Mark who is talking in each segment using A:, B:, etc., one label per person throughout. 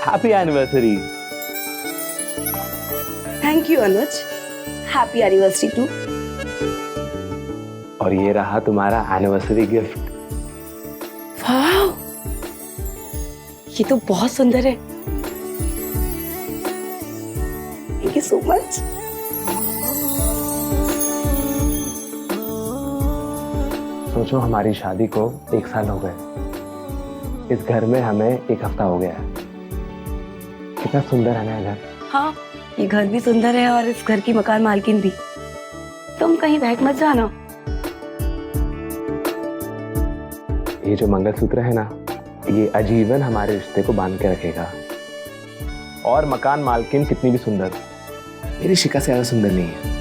A: Happy anniversary.
B: Thank you Anuj, happy anniversary too.
A: और ये रहा तुम्हारा एनिवर्सरी गिफ्ट।
B: वाह, ये तो बहुत सुंदर है। Thank you so much.
A: सोचो हमारी शादी को 1 साल हो गए। इस घर में हमें 1 हफ्ता हो गया है। कितना सुंदर है ना घर।
B: हाँ, ये घर भी सुंदर है और इस घर की मकान मालकिन भी। तुम कहीं बहक मत जाना।
A: ये जो मंगलसूत्र है ना, ये आजीवन हमारे रिश्ते को बांध के रखेगा। और मकान मालकिन कितनी भी सुंदर, मेरी शिका से ज्यादा सुंदर नहीं है।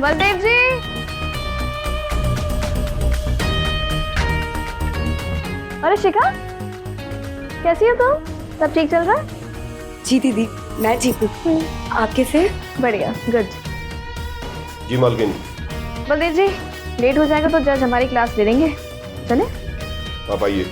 C: बलदेव जी, अरे शिखा, कैसी हो तुम? सब ठीक चल रहा है?
B: जी दीदी, मैं ठीक हूँ। आप कैसे?
C: बढ़िया, गुड।
D: जी मालकिन।
C: बलदेव जी, लेट हो जाएगा तो जज हमारी क्लास ले लेंगे। चले?
D: आप आइए।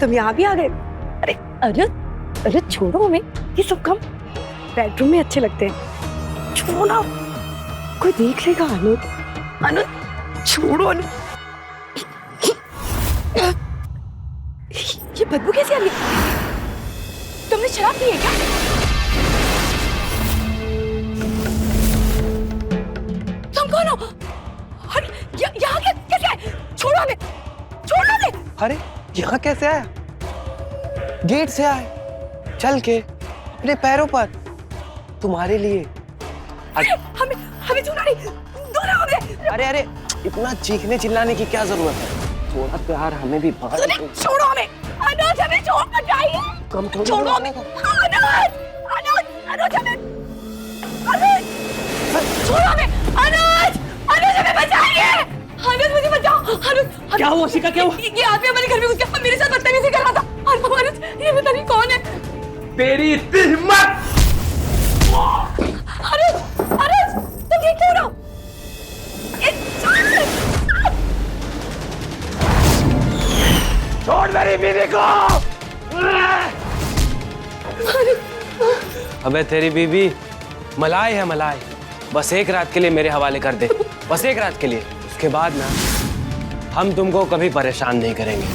B: तुम यहाँ भी आ गए? अरे अनुज, अरे छोड़ो हमें, ये सब काम बेडरूम में अच्छे लगते हैं। छोड़ो ना, कोई देख लेगा। अनुज, अनुज छोड़ो। अनुज, ये बदबू कैसे आ रही है? तुमने शराब पी है क्या? तुम कौन हो? यहाँ कैसे आए? छोड़ो हमें, छोड़ो हमें।
E: अरे यहाँ कैसे आया? गेट से आए, चल के अपने पैरों पर, तुम्हारे लिए।
B: हमें हमें छूना नहीं, दूर रहो हमें।
E: अरे अरे, इतना चीखने चिल्लाने की क्या जरूरत है? थोड़ा प्यार हमें भी बाहर।
B: छोड़ो हमें। अनुज, हमें छोड़ मत जाइए।
E: कम थोड़ी
B: छोड़ो हमें। अनुज, अनुज, अनुज हमें, अनुज छोड़ो हमें। अनुज, अनुज हमें बचाइए। अनुज मुझे बचाओ। अनुज,
E: क्या हुआ शिखा, क्या हुआ?
B: ये आदमी हमारे घर में घुस गया, मेरे साथ बदतमीजी कर रहा था। अनुज, ये पता नहीं कौन है।
A: तेरी इतनी हिम्मत!
B: अनुज, अनुज तुम ठीक क्यों हो?
A: छोड़ मेरी बीवी को!
E: अबे तेरी बीबी मलाई है मलाई, बस एक रात के लिए मेरे हवाले कर दे, बस एक रात के लिए। उसके बाद ना हम तुमको कभी परेशान नहीं करेंगे।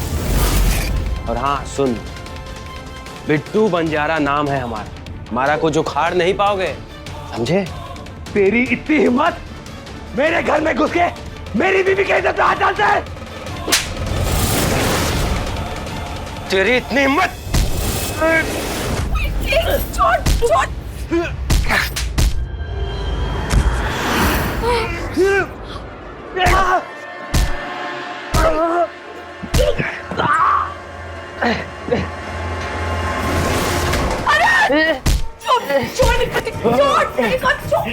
E: और हाँ सुन, बिट्टू बंजारा नाम है हमारा कुछ उखाड़ नहीं पाओगे, समझे?
A: तेरी इतनी हिम्मत, मेरे घर में घुस के मेरी बीवी के इज्जत पे हाथ डालता है?
E: तेरी इतनी हिम्मत?
B: छोड़ छोड़। छोड़ मेरी बात छोड़।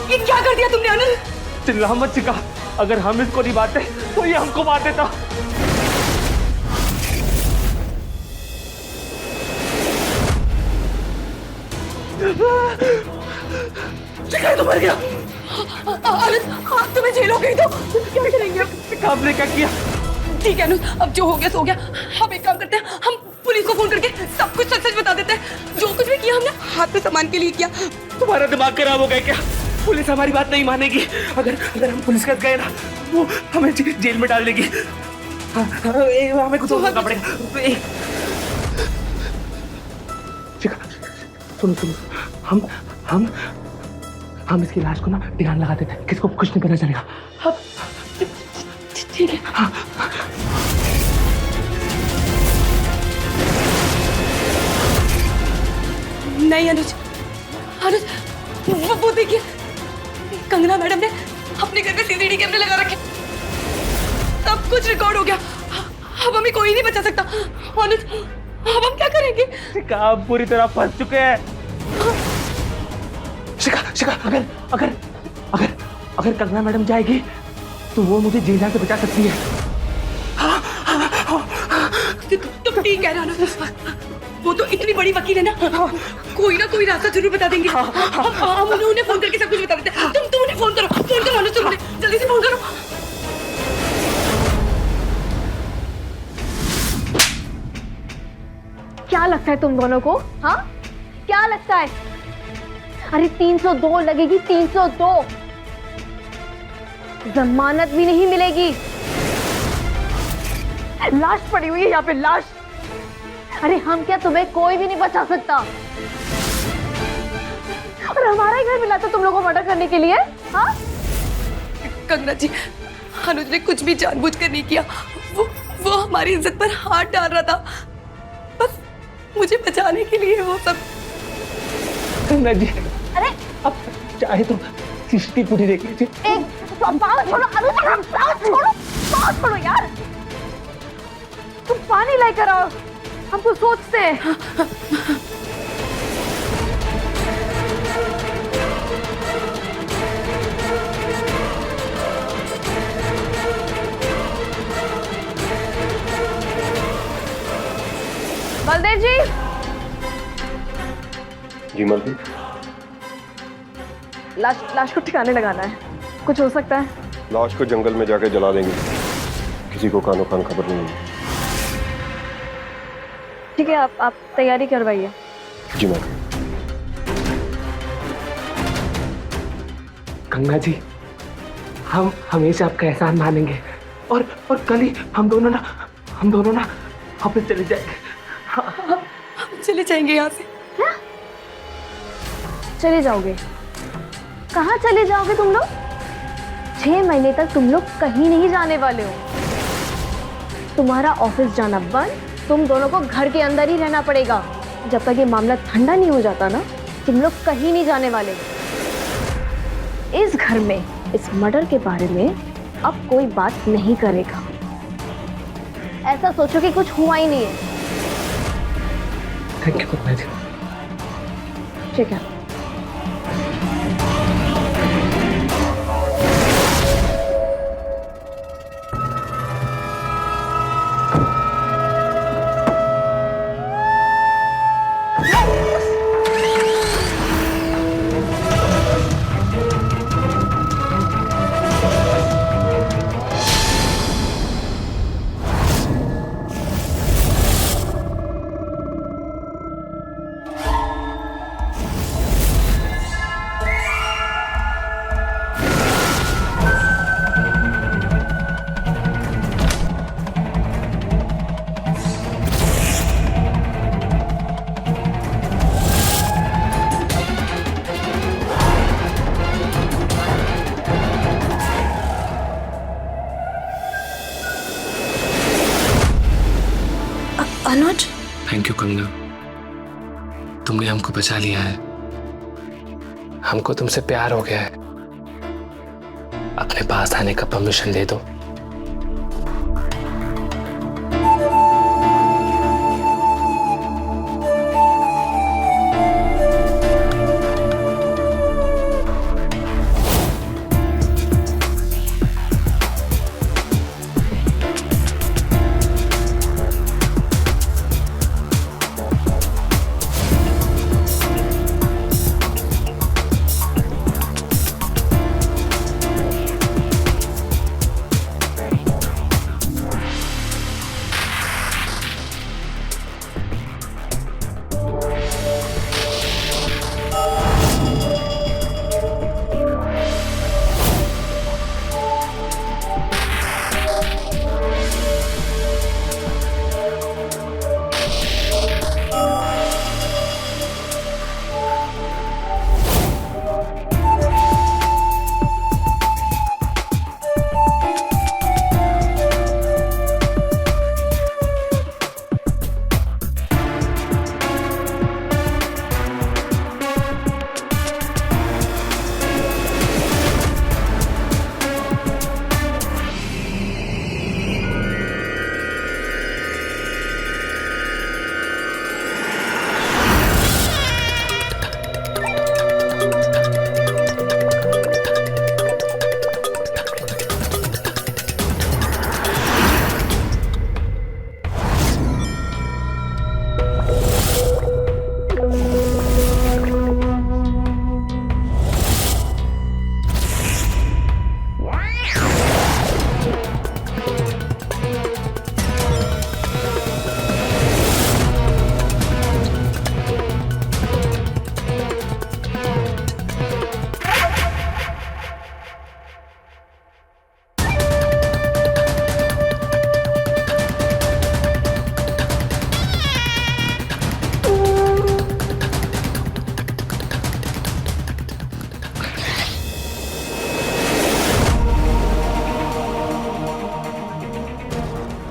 B: ये क्या कर दिया तुमने अनिल?
A: चिल्ला मत चिका, अगर हम इसको नहीं मारते तो ये हमको मार देता। चिका तो मर गया।
B: अनिल आप तुम्हें जेल हो गई तो क्या करेंगे अब?
A: चिका आपने क्या किया?
B: ठीक है अनिल, अब जो हो गया सो गया। हम एक काम करते हैं, हम पुलिस को फोन करके सब कुछ सच सच बता देते हैं। जो कुछ भी किया हमने हाथ पे सामान के लिए किया।
A: तुम्हारा दिमाग खराब हो गया क्या? पुलिस हमारी बात नहीं मानेगी। अगर अगर हम पुलिस के पास गए ना, वो हमें जेल में डाल देगी। हमें कुछ और करना पड़ेगा। चिका, सुनो सुनो, हम इसकी लाश को ना ध्यान लगा देते हैं, किसको कुछ नहीं पता चलेगा।
B: ठीक है।
A: हाँ।
B: नहीं अनुज, अनुज वो देखिए, कंगना मैडम ने अपने घर में सीसीटीवी कैमरे लगा रखे, सब कुछ रिकॉर्ड हो गया। अब हमें कोई नहीं बचा सकता। अनुज अब हम क्या करेंगे?
A: शिखा आप पूरी तरह फंस चुके हैं। शिखा अगर अगर अगर अगर कंगना मैडम जाएगी तो वो मुझे जेल से बचा सकती है।
B: तुम ठीक कह रहे हो, वो तो इतनी बड़ी वकील है ना, कोई ना कोई रास्ता जरूर बता देंगे। हम उन्हें फोन करके सब कुछ बता देते हैं। तुम उन्हें फोन करो अनुज, तुम उन्हें जल्दी से फोन करो।
C: क्या लगता है तुम दोनों को? हाँ क्या लगता है? अरे 302 लगेगी, 302। जमानत भी नहीं मिलेगी। लाश पड़ी हुई है यहाँ पे, लाश। अरे हम क्या, तुम्हें कोई भी नहीं बचा सकता। और हमारा ही घर मिला था तुम लोगों को मर्डर करने के लिए। हाँ
B: कंगना जी, अनुज ने कुछ भी जानबूझकर नहीं किया। वो हमारी इज्जत पर हाथ डाल रहा था, बस मुझे बचाने के लिए वो सब।
A: कंगना जी,
C: अरे
A: अब चाहे तो सीसीटीवी फुटेज देख लीजिए।
C: एक पाँव छोड़ो अनुज, पाँव छोड़ो यार। तुम पानी लेकर आओ, हम कुछ सोचते हैं। बलदेव जी।
D: जी मालकिन।
C: लाश को ठिकाने लगाना है, कुछ हो सकता है?
D: लाश को जंगल में जाके जला देंगे, किसी को कानो कान खबर नहीं होगी।
C: ठीक है, आप तैयारी करवाइए।
D: जी मालकिन।
A: गंगा जी, हम हमेशा आपका एहसान मानेंगे और कल ही हम दोनों ना वापस चले जाएंगे।
B: हम चले जाएंगे यहाँ से।
C: क्या चले जाओगे? कहाँ चले जाओगे तुम लोग? 6 महीने तक तुम लोग कहीं नहीं जाने वाले हो। तुम्हारा ऑफिस जाना बंद, तुम दोनों को घर के अंदर ही रहना पड़ेगा। जब तक ये मामला ठंडा नहीं हो जाता ना, तुम लोग कहीं नहीं जाने वाले। इस घर में इस मर्डर के बारे में अब कोई बात नहीं करेगा। ऐसा सोचो कि कुछ हुआ ही नहीं है।
A: Thank you Ganga ji.
C: ठीक है।
B: अनुज,
A: थैंक यू कंगना, तुमने हमको बचा लिया है। हमको तुमसे प्यार हो गया है। अपने पास आने का परमिशन दे दो।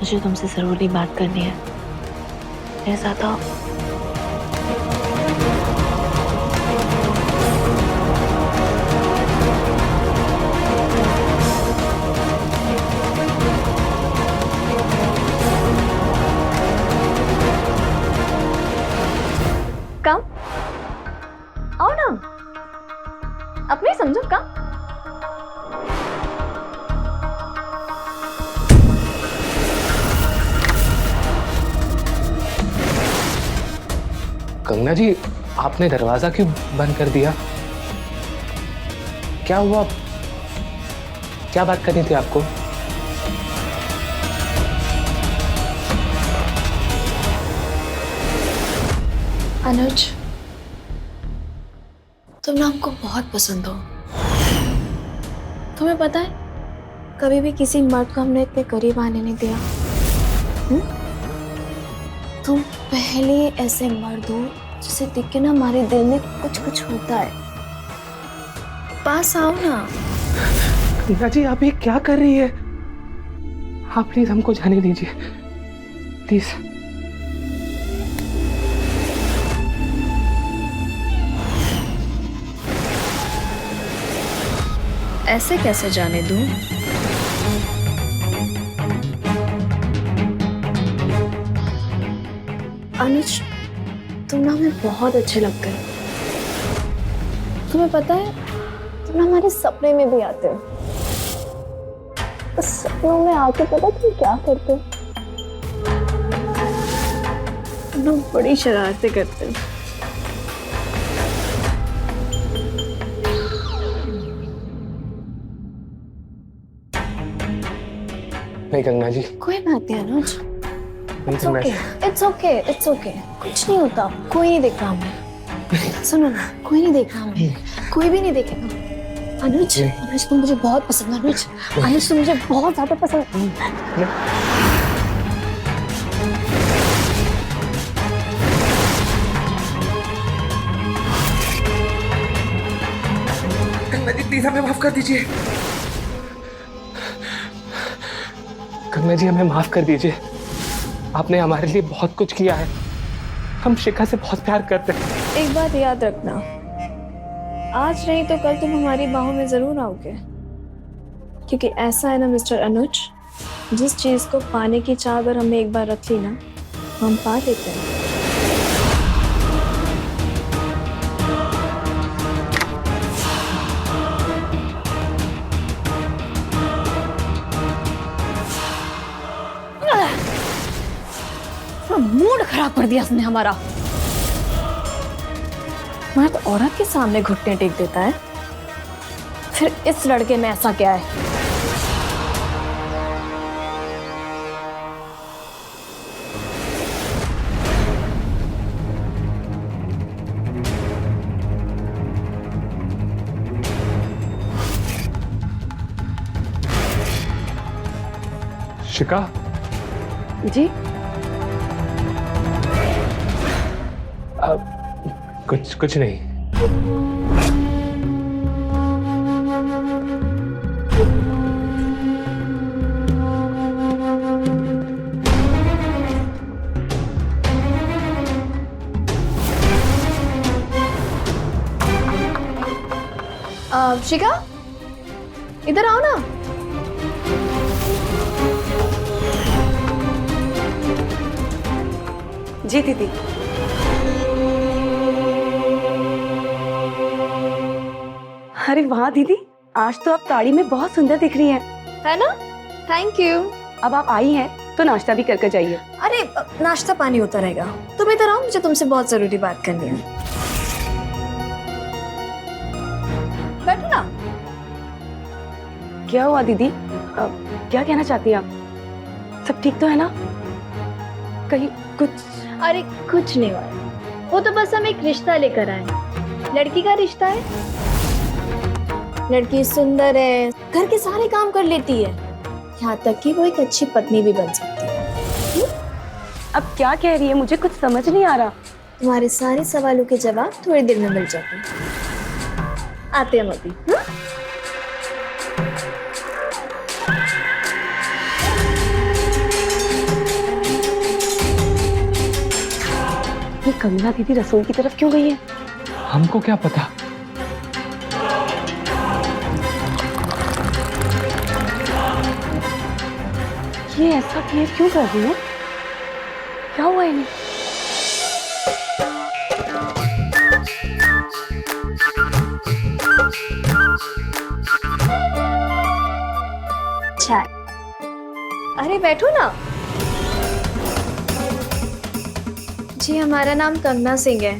C: मुझे तुमसे जरूरी बात करनी है। मेरे साथ आओ। कम आओ ना, अपने समझो कम।
A: कंगना जी, आपने दरवाजा क्यों बंद कर दिया? क्या हुआ? क्या बात करनी थी आपको?
B: अनुज, तुम ना हमको बहुत पसंद हो। तुम्हें पता है, कभी भी किसी मर्द को हमने इतने करीब आने नहीं दिया। तुम पहले ऐसे मर्द हो जिसे देख के ना हमारे दिल में कुछ कुछ होता है। पास आओ ना।
A: कंगना जी, आप ये क्या कर रही है? आप प्लीज हमको जाने दीजिए, प्लीज।
B: ऐसे कैसे जाने दूं? अनुज, तुम ना हमें बहुत अच्छे लगते हो। तुम्हें पता है, तुम ना हमारे सपने में भी आते हो। उस सपनों में आके पता तुम क्या करते हो? तुम ना बड़ी शरारतें करते हो।
A: नहीं कंगना जी,
B: कोई बात नहीं अनुज।
A: नहीं
B: It's
A: Kangana
B: okay.
A: Ji.
B: It's okay. It's okay. कुछ नहीं होता। कोई नहीं देख रहा हमें। सुनो ना, कोई नहीं देख रहा हमें। कोई भी नहीं देखेगा। अनुज, अनुज तुम मुझे बहुत पसंद है। अनुज, अनुज तुम मुझे बहुत ज्यादा पसंद है।
A: कंगना जी, प्लीज हमें माफ कर दीजिए। कंगना जी, हमें माफ कर दीजिए। आपने हमारे लिए बहुत कुछ किया है। हम शिखा से बहुत प्यार करते हैं।
C: एक बात याद रखना, आज नहीं तो कल तुम हमारी बाहों में जरूर आओगे, क्योंकि ऐसा है ना मिस्टर अनुज, जिस चीज को पाने की चाह अगर हमने एक बार रख ली ना, हम पा लेते हैं। मूड खराब कर दिया इसने हमारा। मर्द औरत के सामने घुटने टेक देता है, फिर इस लड़के में ऐसा क्या है?
A: शिखा
B: जी
A: कुछ नहीं।
C: शिखा, इधर आओ ना।
B: जी दीदी। अरे वाह दीदी, आज तो आप साड़ी में बहुत सुंदर दिख रही हैं।
C: है ना? Thank you.
B: अब आप आई हैं तो नाश्ता भी करके जाइए।
C: अरे नाश्ता पानी होता रहेगा, तुम इधर आओ, मुझे तुमसे बहुत जरूरी बात करनी है। बैठो ना।
B: क्या हुआ दीदी? क्या कहना चाहती हैं आप? सब ठीक तो है ना? कहीं कुछ?
C: अरे कुछ नहीं हुआ, वो तो बस हम एक रिश्ता लेकर आए। लड़की का रिश्ता है, लड़की सुंदर है, घर के सारे काम कर लेती है, यहाँ तक कि वो एक अच्छी पत्नी भी बन सकती है।
B: अब क्या कह रही है, मुझे कुछ समझ नहीं आ रहा।
C: तुम्हारे सारे सवालों के जवाब थोड़ी देर में मिल जाते हैं। आते हैं हम अभी।
B: ये कंगना दीदी रसोई की तरफ क्यों गई है?
A: हमको क्या पता।
B: ये ऐसा बिहेव क्यों कर रही है? क्या हुआ इन्हें?
C: चाय। अरे बैठो ना। जी हमारा नाम कंगना सिंह है,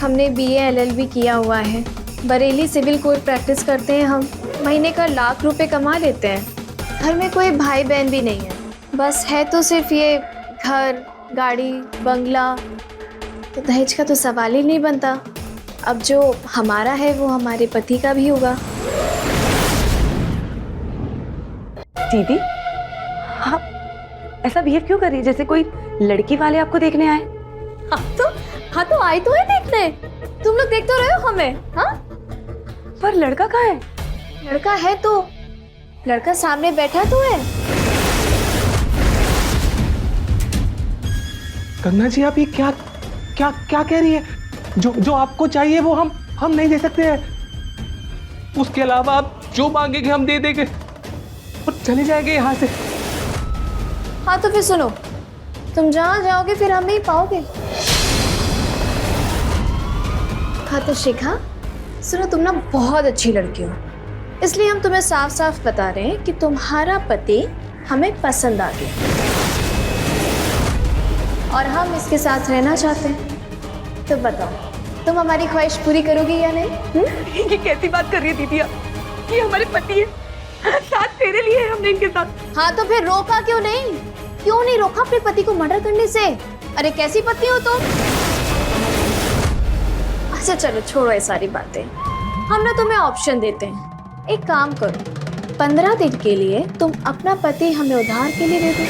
C: हमने BA LLB किया हुआ है, बरेली सिविल कोर्ट प्रैक्टिस करते हैं। हम महीने का लाख रुपए कमा लेते हैं। घर में कोई भाई बहन भी नहीं है, बस है तो सिर्फ ये घर, गाड़ी, बंगला। तो दहेज का तो सवाल ही नहीं बनता। अब जो हमारा है वो हमारे पति का भी होगा।
B: दीदी, आप ऐसा बिहेव क्यों कर रही है जैसे कोई लड़की वाले आपको देखने आए?
C: हाँ तो आई तो है देखने, तुम लोग देख तो रहे हो हमें। हाँ
B: पर लड़का कहाँ है?
C: लड़का है तो, लड़का सामने बैठा तो है।
A: कंगना जी, आप ये क्या क्या क्या कह रही है? जो आपको चाहिए वो हम नहीं दे सकते हैं। उसके अलावा आप जो मांगेंगे हम दे देंगे और चले जाएंगे यहाँ से।
C: हाँ तो फिर सुनो, तुम जहाँ जाओगे फिर हमें ही पाओगे। हाँ तो शिखा सुनो, तुम ना बहुत अच्छी लड़की हो, इसलिए हम तुम्हें साफ साफ बता रहे हैं कि तुम्हारा पति हमें पसंद आ गया और हम इसके साथ रहना चाहते हैं। तो बताओ, तुम हमारी ख्वाहिश पूरी करोगी या नहीं?
B: ये कैसी बात कर रही है दीदी आप? ये हमारे पति है, साथ तेरे लिए है हमने इनके साथ।
C: हाँ तो फिर रोका क्यों नहीं? क्यों नहीं रोका अपने पति को मर्डर करने से? अरे कैसी पत्नी हो तुम? अच्छा चलो छोड़ो ये सारी बातें, हम ना तुम्हें ऑप्शन देते हैं। एक काम करो, 15 दिन के लिए तुम अपना पति हमें उधार के लिए दे दो।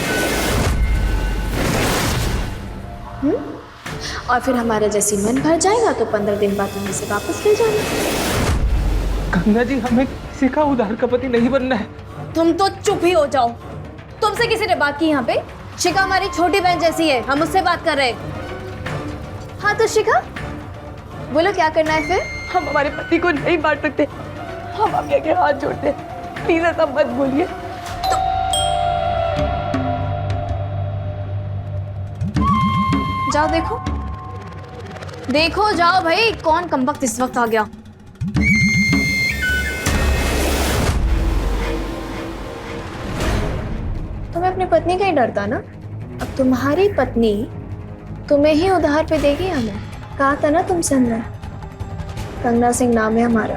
C: और फिर हमारा जैसे मन भर जाएगा तो 15 दिन बाद हम इसे वापस ले जाना।
A: कंगना जी, हमें किसी का उधार का पति नहीं बनना है।
C: तुम तो चुप ही हो जाओ। तुमसे किसी ने बात की यहाँ पे? शिखा हमारी छोटी बहन जैसी है, हम उससे बात कर रहे हैं। हाँ तो शिखा बोलो क्या करना है फिर?
B: हम हमारे पति को नहीं मार सकते, हम आपके आगे हाथ जोड़ते हैं, प्लीज ऐसा मत बोलिए।
C: जाओ देखो, देखो जाओ भाई, कौन कमबख्त इस वक्त आ गया। तुम्हें अपनी पत्नी का ही डरता ना? अब तुम्हारी पत्नी तुम्हें ही उधार पे देगी हमें। कहा था ना तुमसे हमने, कंगना सिंह नाम है हमारा।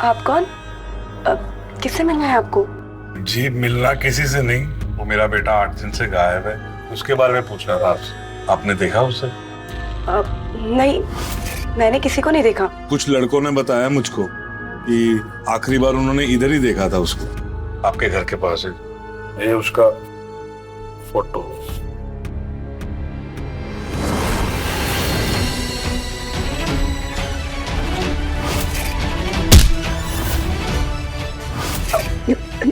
B: आप कौन? किससे मिलना है आपको?
F: जी मिलना किसी से नहीं, वो मेरा बेटा 8 दिन से गायब है, उसके बारे में पूछ रहा था आपसे। आपने देखा उसे?
B: नहीं, मैंने किसी को नहीं देखा।
F: कुछ लड़कों ने बताया मुझको कि आखिरी बार उन्होंने इधर ही देखा था उसको, आपके घर के पास है। ये उसका फोटो।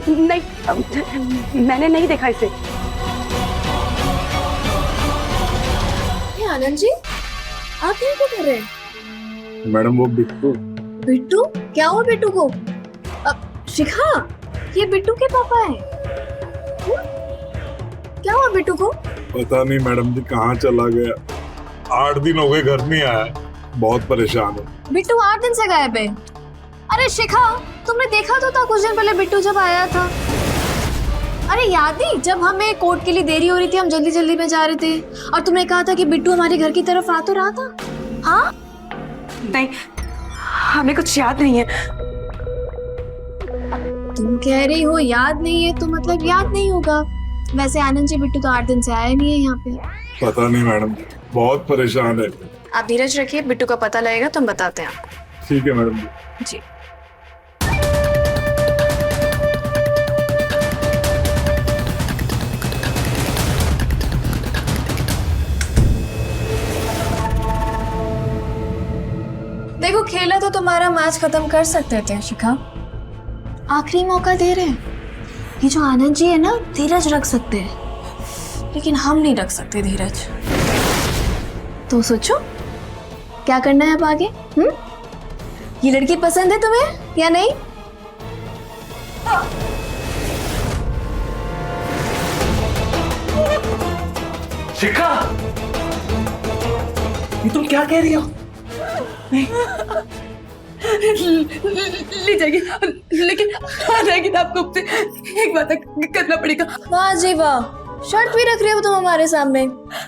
B: नहीं, मैंने नहीं देखा इसे।
C: आनंद जी, आप यहाँ क्या कर रहे हैं?
F: मैडम वो बिट्टू।
C: बिट्टू? क्या हुआ बिट्टू को? शिखा, ये बिट्टू के पापा हैं। क्या हुआ बिट्टू को?
F: पता नहीं मैडम जी कहाँ चला गया, 8 दिन हो गए घर नहीं आया, बहुत परेशान है।
C: बिट्टू 8 दिन से गायब है। अरे शिखा, तुमने देखा तो था कुछ दिन पहले बिट्टू जब आया था। अरे याद नहीं, जब हमें कोर्ट के लिए देरी हो रही थी, हम जल्दी जल्दी में जा रहे थे और तुमने कहा था कि बिट्टू हमारे घर की तरफ आ तो रहा था। हाँ?
B: नहीं, हमें कुछ याद नहीं है।
C: तुम कह रही हो याद नहीं है, तो मतलब याद नहीं होगा। वैसे आनंद जी, बिट्टू तो 8 दिन से आया नहीं है यहाँ पे।
F: पता नहीं मैडम जी, बहुत परेशान है।
C: आप धीरज रखिए, बिट्टू का पता लगेगा तो हम बताते हैं आपको।
F: ठीक है मैडम जी।
C: जी। देखो, खेला तो तुम्हारा मैच खत्म कर सकते थे शिखा, आखिरी मौका दे रहे हैं। ये जो आनंद जी है ना, धीरज रख सकते हैं, लेकिन हम नहीं रख सकते धीरज। तो सोचो क्या करना है अब आगे। ये लड़की पसंद है तुम्हें या नहीं?
A: शिखा, ये तुम क्या कह रही हो?
B: ले जाएगी, लेकिन आपको एक बात करना पड़ेगा।
C: वाह जी वाह, शर्त भी रख रहे हो तुम हमारे सामने।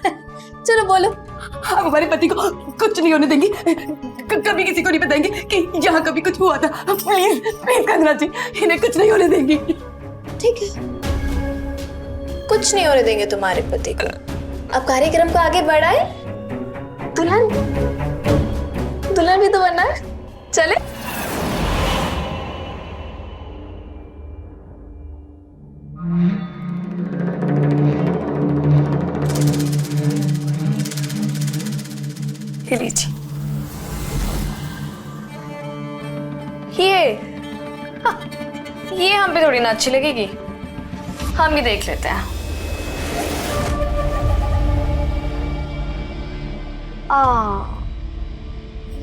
C: चलो बोलो।
B: आप हमारे पति को कुछ नहीं होने देंगी, कभी किसी को नहीं बताएंगे कि यहाँ कभी कुछ हुआ था। प्लीज प्लीज कंगना जी, इन्हें कुछ नहीं होने देंगी।
C: ठीक है, कुछ नहीं होने देंगे तुम्हारे पति को। अब कार्यक्रम को आगे बढ़ाए। दुल्हन भी तो बनना है। चले।
B: लीजिए।
C: ये हम पे थोड़ी ना अच्छी लगेगी, हम भी देख लेते हैं।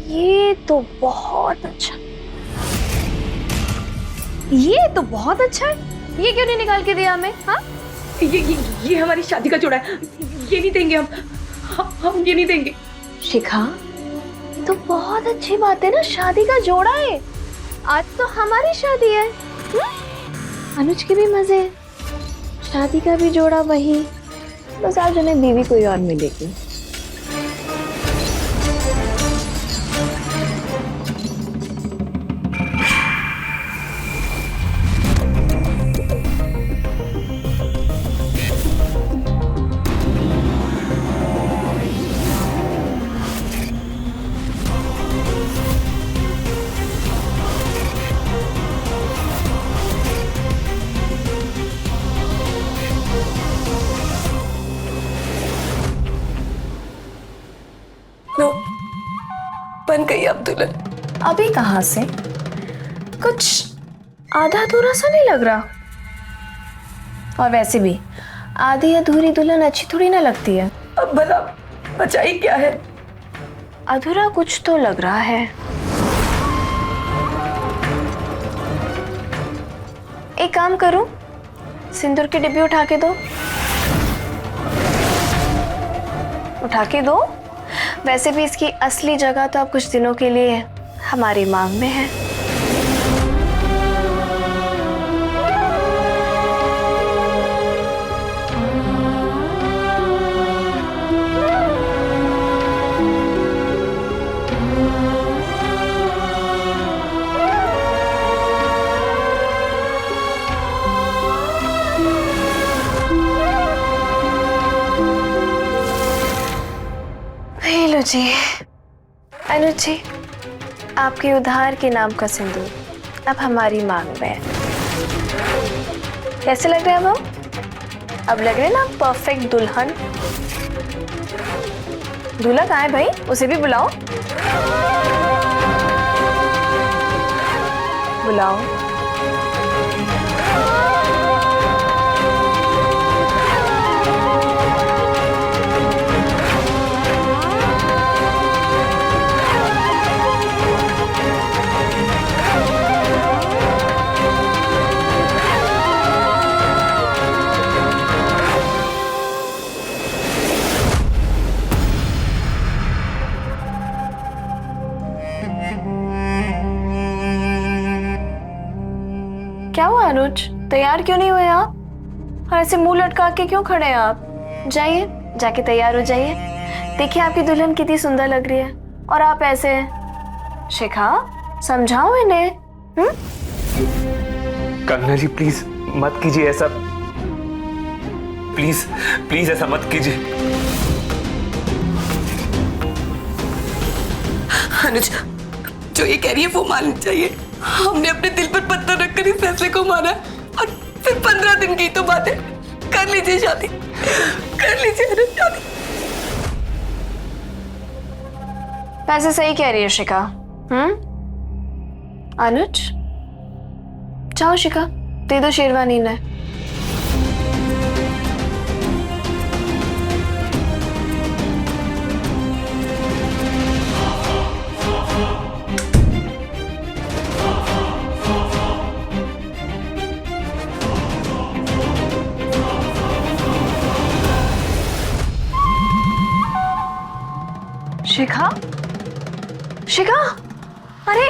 C: ये तो बहुत अच्छा, ये तो बहुत अच्छा है। ये क्यों नहीं निकाल के दिया हमें? हाँ,
B: ये हमारी शादी का जोड़ा है, ये नहीं देंगे हम ये नहीं देंगे।
C: शिखा, तो बहुत अच्छी बात है ना, शादी का जोड़ा है। आज तो हमारी शादी है। अनुज के भी मजे, शादी का भी जोड़ा वही, बस आज उन्हें बीवी कोई और मिलेगी।
B: नो, बन गई अब दुल्हन।
C: अभी कहाँ से? कुछ आधा अधूरा सा नहीं लग रहा। और वैसे भी आधी अधूरी दुल्हन अच्छी थोड़ी ना लगती है।
B: अब भला बचाई क्या है?
C: अधूरा कुछ तो लग रहा है। एक काम करूं, सिंदूर के डिब्बे उठा के दो। उठा के दो। वैसे भी इसकी असली जगह तो अब कुछ दिनों के लिए हमारी मांग में है। लो जी, अनुज जी, आपके उधार के नाम का सिंदूर अब हमारी मांग में है। कैसे लग रहे हैं अब हम? अब लग रहे हैं ना परफेक्ट दुल्हन। दूल्हा कहाँ है भाई? उसे भी बुलाओ। बुलाओ। क्या हुआ अनुज, तैयार क्यों नहीं हुए आप? और ऐसे मुंह लटका के क्यों खड़े हैं आप? जाइए, जाके तैयार हो जाइए। देखिए आपकी दुल्हन कितनी सुंदर लग रही है और आप ऐसे। शिखा, समझाओ इन्हें।
A: कंगना जी प्लीज मत कीजिए ऐसा, प्लीज प्लीज ऐसा मत कीजिए।
B: अनुज, जो ये कह रही है वो माननी चाहिए। हमने अपने दिल पर पत्थर रखकर इस फैसले को माना और फिर 15 दिन की तो बात है। कर लीजिए शादी, कर लीजिए अनुज शादी।
C: वैसे सही कह रही है शिखा। अनुज, जाओ शिखा, दे दो शेरवानी ने। शिखा, शिखा, अरे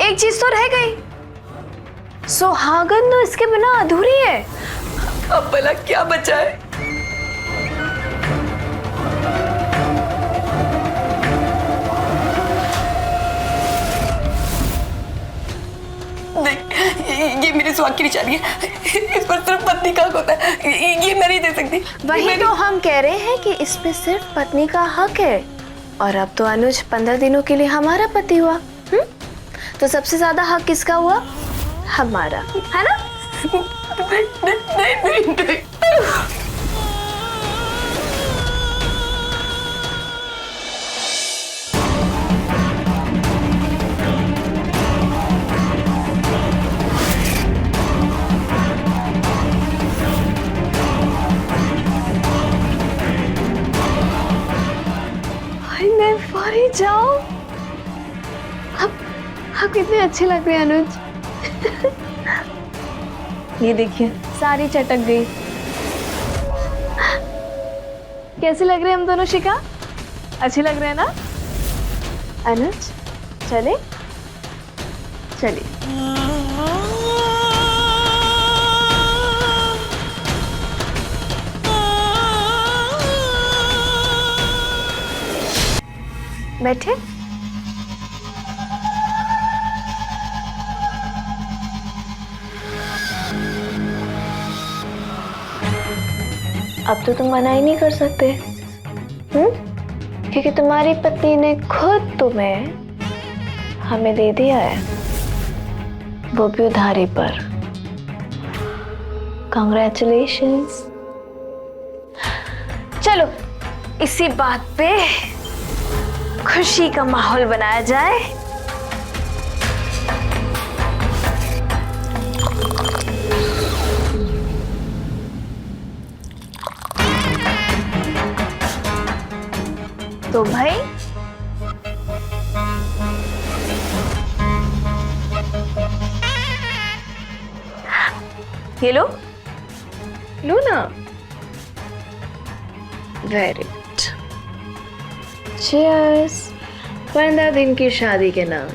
C: एक चीज तो रह गई। सुहागन तो इसके बिना अधूरी है।
B: अब भला क्या बचा है? नहीं, ये मेरे सुहाग की निशानी है। इस पर सिर्फ पत्नी का हक होता है। ये मैं नहीं दे सकती।
C: वही तो हम कह रहे हैं कि इस पे सिर्फ पत्नी का हक है। और अब तो अनुज 15 दिनों के लिए हमारा पति हुआ। तो सबसे ज्यादा हक किसका हुआ? हमारा, है ना?
B: नहीं।
C: मैं जाओ। अब कितने अच्छे लग रहे हैं अनुज। ये देखिए सारी चटक गई। कैसे लग रहे हैं हम दोनों शिखा? अच्छे लग रहे हैं ना अनुज? चले चलिए। बैठे। अब तो तुम मना ही नहीं कर सकते, क्योंकि तुम्हारी पत्नी ने खुद तुम्हें हमें दे दिया है, वो भी उधारी पर। कांग्रेचुलेशंस। चलो इसी बात पे खुशी का माहौल बनाया जाए।
B: ये लो, लो ना। Very good. चीयर्स 15 दिन की शादी के नाम।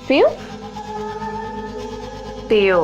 B: पियो पियो।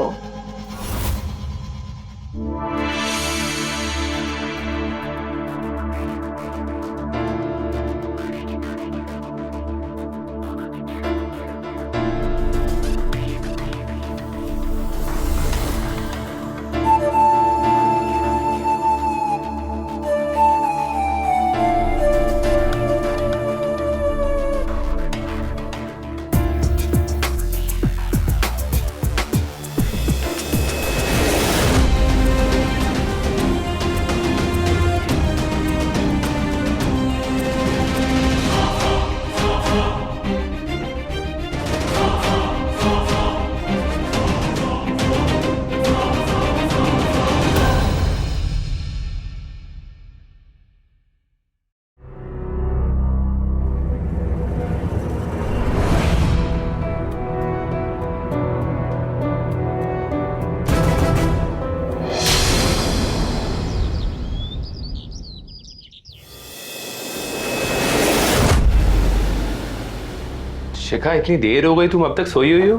A: शिखा, इतनी देर हो गई, तुम अब तक सोई हुई हो?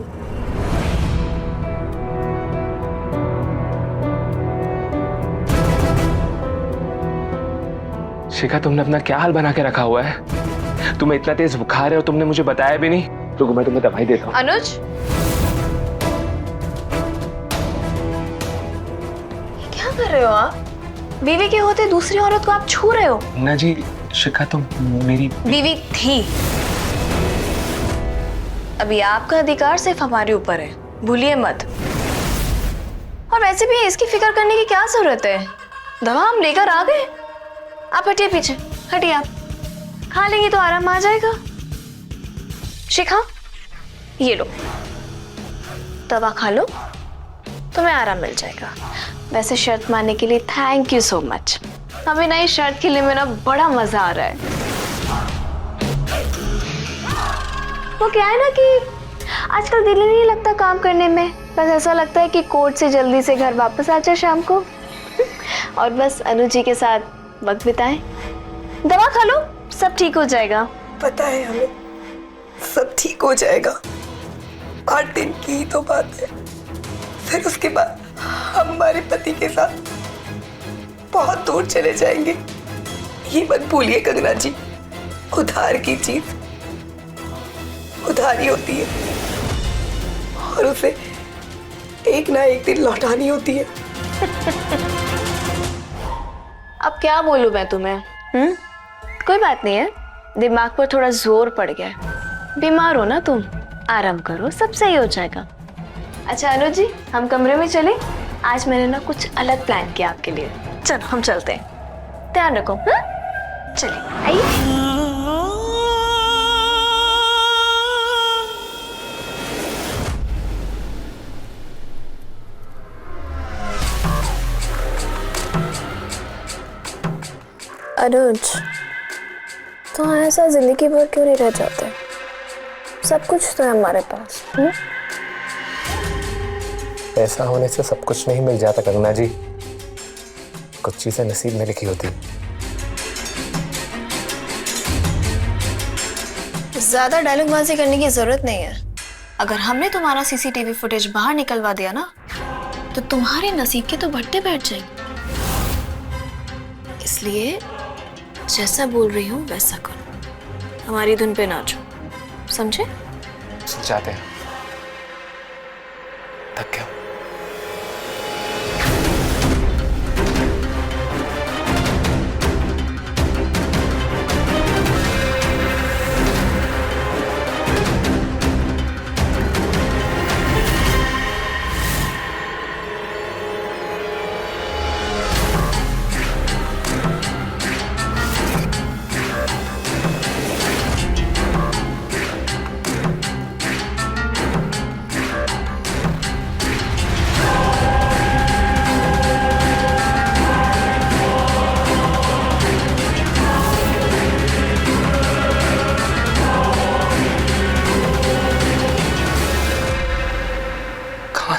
A: शिखा, तुमने अपना क्या हाल बना के रखा हुआ है? तुम्हें इतना तेज बुखार है और तुमने मुझे बताया भी नहीं। रुको, मैं तुम्हें दवाई देता हूँ।
B: अनुज, क्या कर रहे हो आप? बीवी के होते दूसरी औरत को आप छू रहे हो।
A: ना जी, शिखा तुम मेरी
B: बीवी थी। अभी आपका अधिकार सिर्फ हमारे ऊपर है, भूलिए मत। और वैसे भी इसकी फिक्र करने की क्या जरूरत है? दवा हम लेकर आ गए। आप हटिए पीछे, हटिए। आप खा लेंगे तो आराम आ जाएगा। शिखा, ये लो, दवा खा लो, तुम्हें आराम मिल जाएगा। वैसे शर्त मानने के लिए थैंक यू सो मच। हमें नई शर्त खेलने में ना बड़ा मजा आ रहा है। वो क्या है ना कि आजकल दिल ही नहीं लगता काम करने में। बस ऐसा लगता है कि कोर्ट से जल्दी से घर वापस आ जाए शाम को और बस अनु जी के साथ वक्त बिताएं। दवा खा लो, सब ठीक हो जाएगा।
G: पता है हमें, सब ठीक हो जाएगा। 8 दिन की ही तो बात है। फिर उसके बाद हम हमारे पति के साथ बहुत दूर चले जाएंगे। ये मत भूलिए कंगना जी, उधार की चीज उधारी होती है और उसे एक ना एक दिन लौटानी होती है।
B: अब क्या बोलूं मैं तुम्हें? कोई बात नहीं है, दिमाग पर थोड़ा जोर पड़ गया है। बीमार हो ना तुम, आराम करो, सब सही हो जाएगा। अच्छा अनु जी, हम कमरे में चले। आज मैंने ना कुछ अलग प्लान किया आपके लिए। चलो हम चलते हैं, ध्यान रखो। चलिए आइए।
C: अनुज, तो ऐसा जिंदगी भर क्यों नहीं रह जाते? सब कुछ तो है हमारे पास।
H: पैसा होने से सब कुछ नहीं मिल जाता कंगना जी, कुछ चीजें नसीब में लिखी होती।
B: ज्यादा डायलॉगबाजी करने की जरूरत नहीं है। अगर हमने तुम्हारा सीसीटीवी फुटेज बाहर निकलवा दिया ना, तो तुम्हारे नसीब के तो भट्टे बैठ जाएंगे। इसलिए जैसा बोल रही हूँ वैसा करो, हमारी धुन पे नाचो, समझे?
H: जाते हैं, थक गया।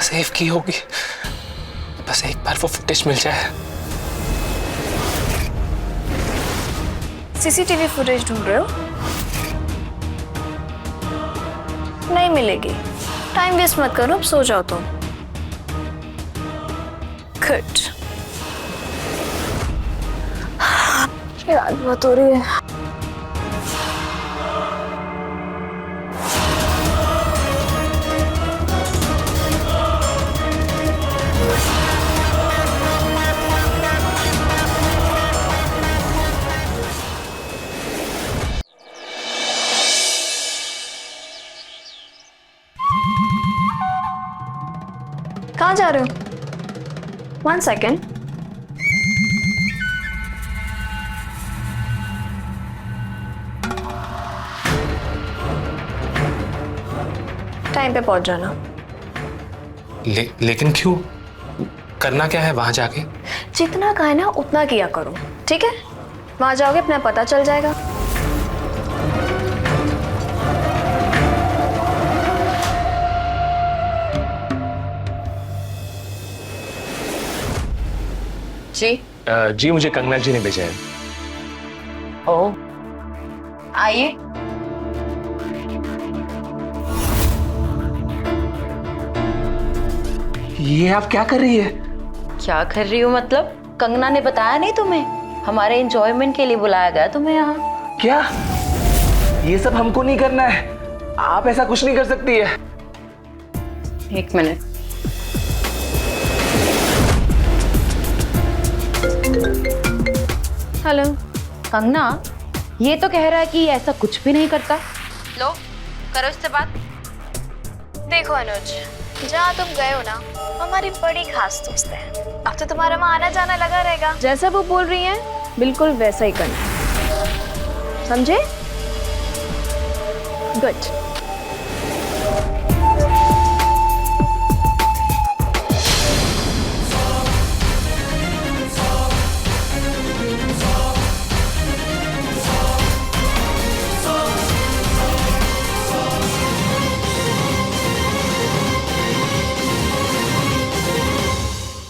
A: सेव की होगी, बस एक बार वो फुटेज मिल जाए।
B: सीसीटीवी फुटेज ढूंढ रहे हो? नहीं मिलेगी। टाइम वेस्ट मत करो, अब सो जाओ तुम। गुड। रात बहुत हो रही है। कहाँ जा रहे हो? 1 सेकेंड। टाइम पे पहुंच जाना।
A: लेकिन क्यों? करना क्या है वहां जाके?
B: जितना का है ना उतना किया करो, ठीक है? वहां जाओगे अपना पता चल जाएगा।
A: जी मुझे कंगना जी ने भेजा है।
B: ओ, आइए।
A: ये आप क्या कर रही है?
I: क्या कर रही हूँ मतलब? कंगना ने बताया नहीं तुम्हें? हमारे एंजॉयमेंट के लिए बुलाया गया तुम्हें यहाँ।
A: क्या? ये सब हमको नहीं करना है। आप ऐसा कुछ नहीं कर सकती है।
I: 1 मिनट।
B: हेलो।
I: कंगना, ये तो कह रहा है कि ऐसा कुछ भी नहीं करता। लो, करो इससे बात।
B: देखो अनुज, जहाँ तुम गए हो ना, हमारी बड़ी खास दोस्त है। अब तो तुम्हारा वहाँ आना जाना लगा रहेगा। जैसा वो बोल रही हैं, बिल्कुल वैसा ही करना, समझे? गुड।